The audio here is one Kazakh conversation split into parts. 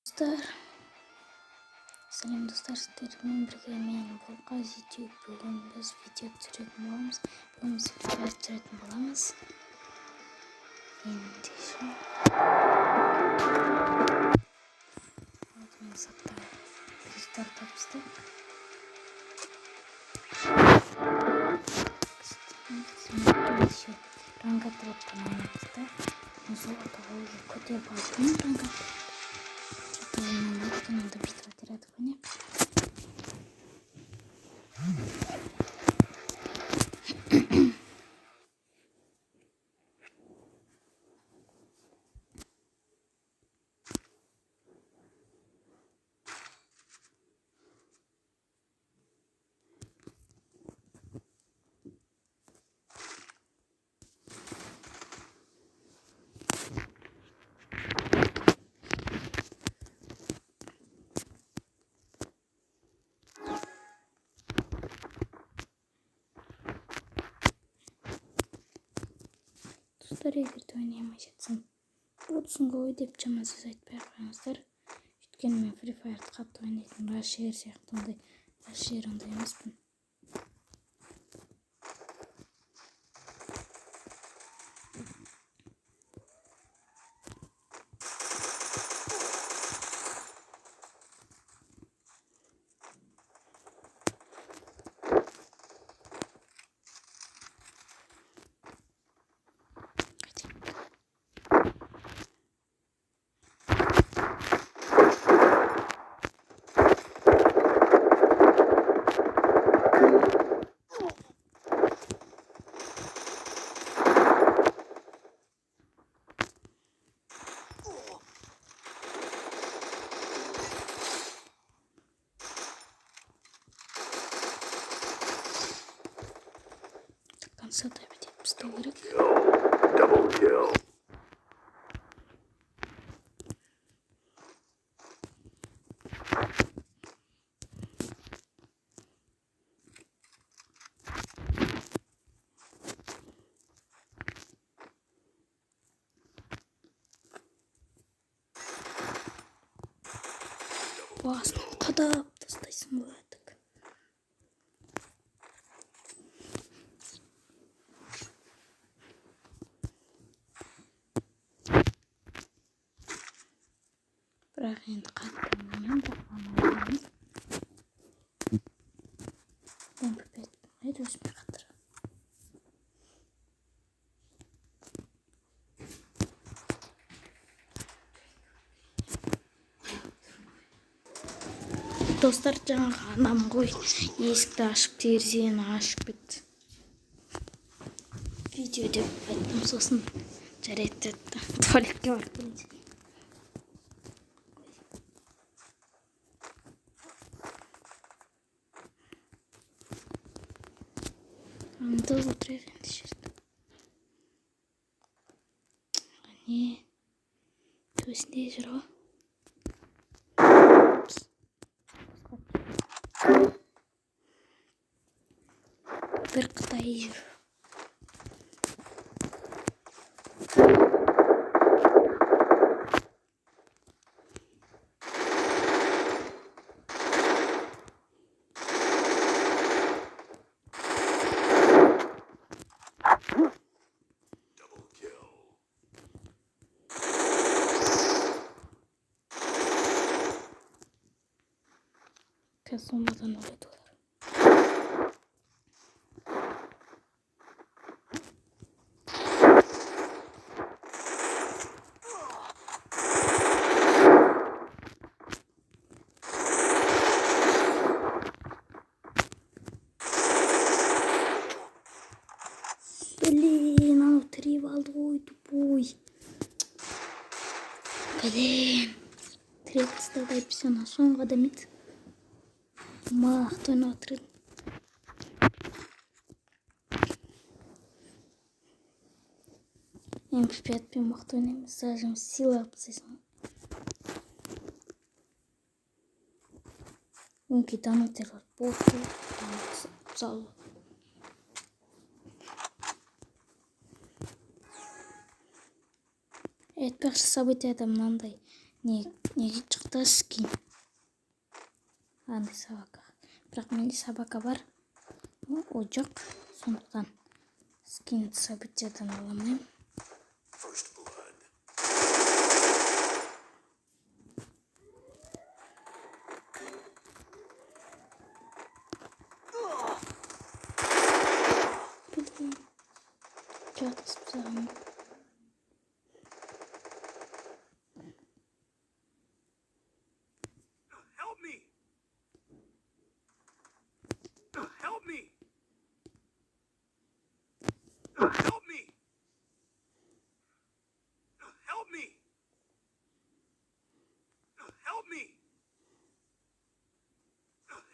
Dostlar, selam dostlar, sizlerle birlikte men Volkan YouTube. Bugün biz video түсіретін боламыз. Bugün biz video түсіретін боламыз. Енді şu Altın sattı. Dostlar tapıstık. Şu ranka taraftan oynadık. Nasıl atağı kötü yapalım ranka. Что-то надо быстро терять коня. Dostlar егерде ойнамай жатсам болсын ғой деп жамансыз айтпай ақ қойыңыздар. Өйткені мен Free Fire'ды қатты ойнайтын Rush'er сияқты ондай емеспін. Конца добить бізде керек. Double kill. Басын қадап тастайсың ғой әдік. Бірақ енді қатты ойнамаймын, бірақ MP5 өсмей қатыр. Достар, жаңағы анам ғой есікті ашып терезені ашып кетті. Видео деп айттым, сосын жарайды деді. Туалетке барып келді. Анда отырайық енді жерді. Не? Төсінде жүр ғой. Bir Қытай жүр. Double kill. Қазір олардан ойлайды олар. Блин, анау тіреп алды ғой, тупой. Блин, тіреп тастады әйтпесе ана соңғы адам еді. Мықты ойнап отыр еді. MP5-пен мықты ойнаймыз, даже сила алып тастайсың. Өңкей танытерлар болды, мысалы. Айтпақшы событияда мынандай Неге çıktı skin? Андай собака. Бірақ менде собака бар. О жоқ. Сондықтан скин событиядан ала алмаймын. First blood. Блин. Жатыс бізағым. Help me! Help me! Help me! Help me! Help me!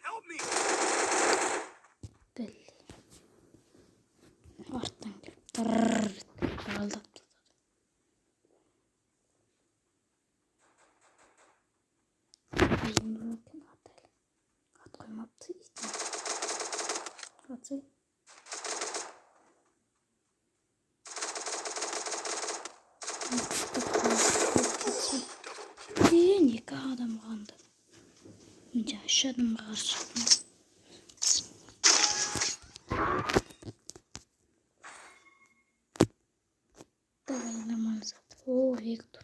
Help me! Дәл. Арттан келіп. Тырррр. Алдап кетеді. Айым екен атайлы. Ат қоймапты итін. Атсай. Екі адам қалды. Мен жаңа 3 адамға қарсы шықтым. Давай нормально зат. О, Виктор.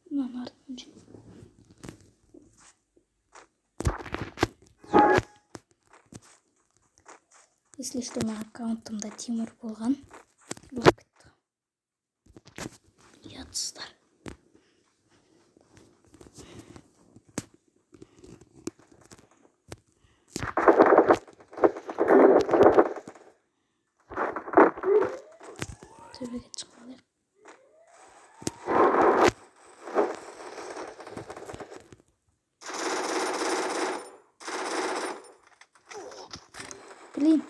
Мынаны артынан жүр. Если что, менің аккаунтымда Тимур болған. Болып кетті. Ұятсыздар. Төбеге çıkmalıyım. Блин.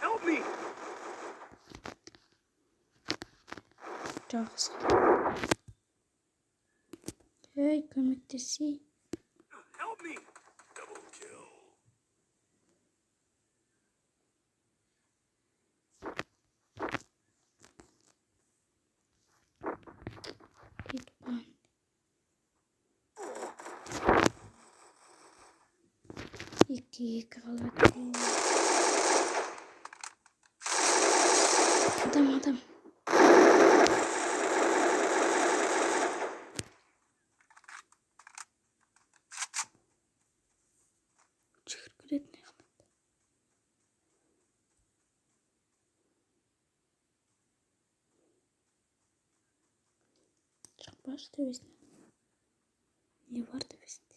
Help me! Жалғыз. Ей, көмектесей. Help me! Double kill. Кетпан. Екі қалып өткен. Адам. Шығыр көретін екен. Шықпаш төбесіне. Не бар төбесінде?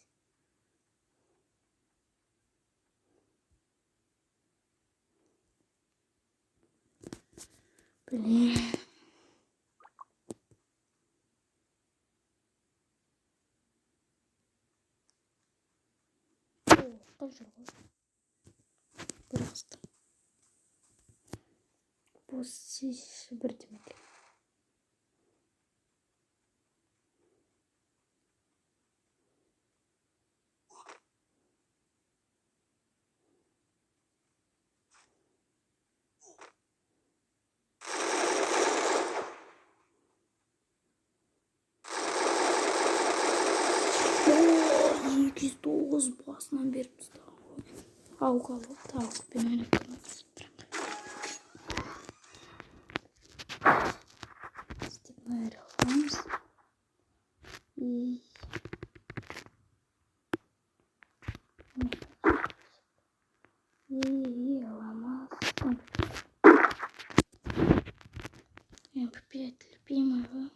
Блин. О, жүр ғой. Бір қысты. Бұл бір демек. О, 209 басынан беріп тастаған. Ауық пен ойнап тұрмыз. Істеп бәрі аламыз. Аламыз. MP5 любимого.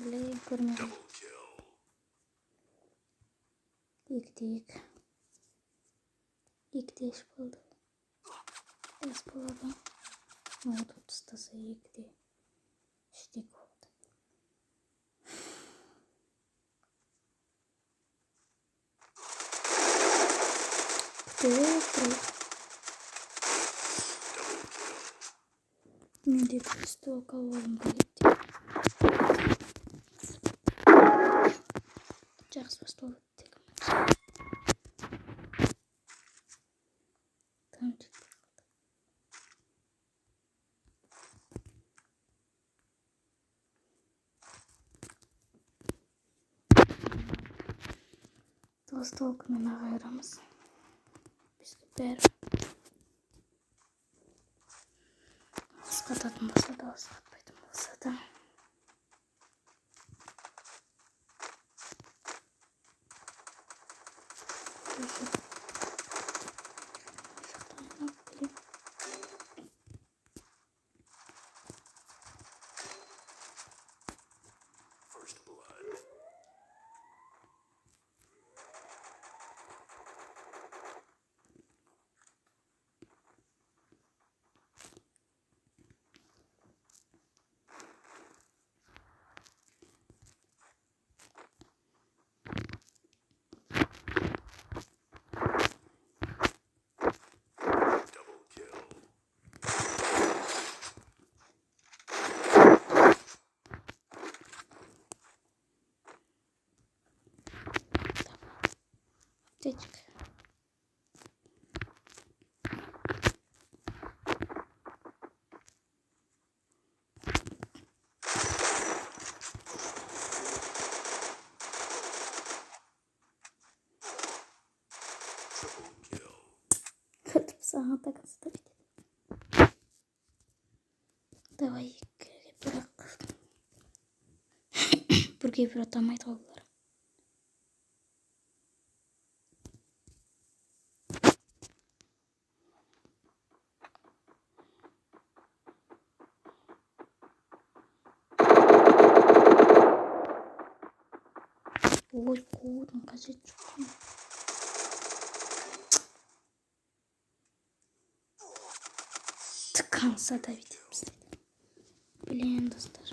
Блин, көрмедім. Double kill. Екіде еш болды. Ес болады. Отып тастаса екіде. Үштек болды. Мен де күрісті оқалуым келетті. Жақсы басталып өттік. Там жетті. Толстолкымен ағайрамыз. Бізге бәрі асқататын болса да, асқатпайтын болса да. First blood. Double kill. Аптечка. Triple kill. Kötü bir sağa takası da bitti. Давай бırak. Buraya bir atamaydı oldular. Ой, курun kaçı çıktı. Tıkansa da bitirmiş. Bilen dostlar.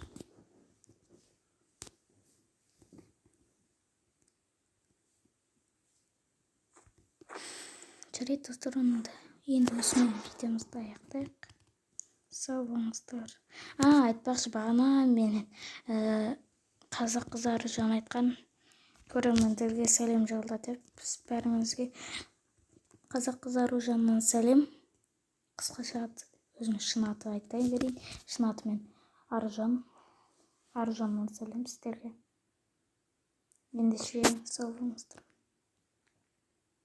Жарайды достар, оны да енді осымен видеомызды аяқтайық. Сау болыңыздар. Айтпақшы, бағана менен қазақ қыздары жан айтқан көрермендерге сәлем жолда деп, біз бәріңізге қазақ қыздар жанынан сәлем. Қысқаша өзімнің шын аты айтайын берейін. Шын атымен Аружан. Аружаннан сәлем сіздерге. Ендеше сау болыңыздар.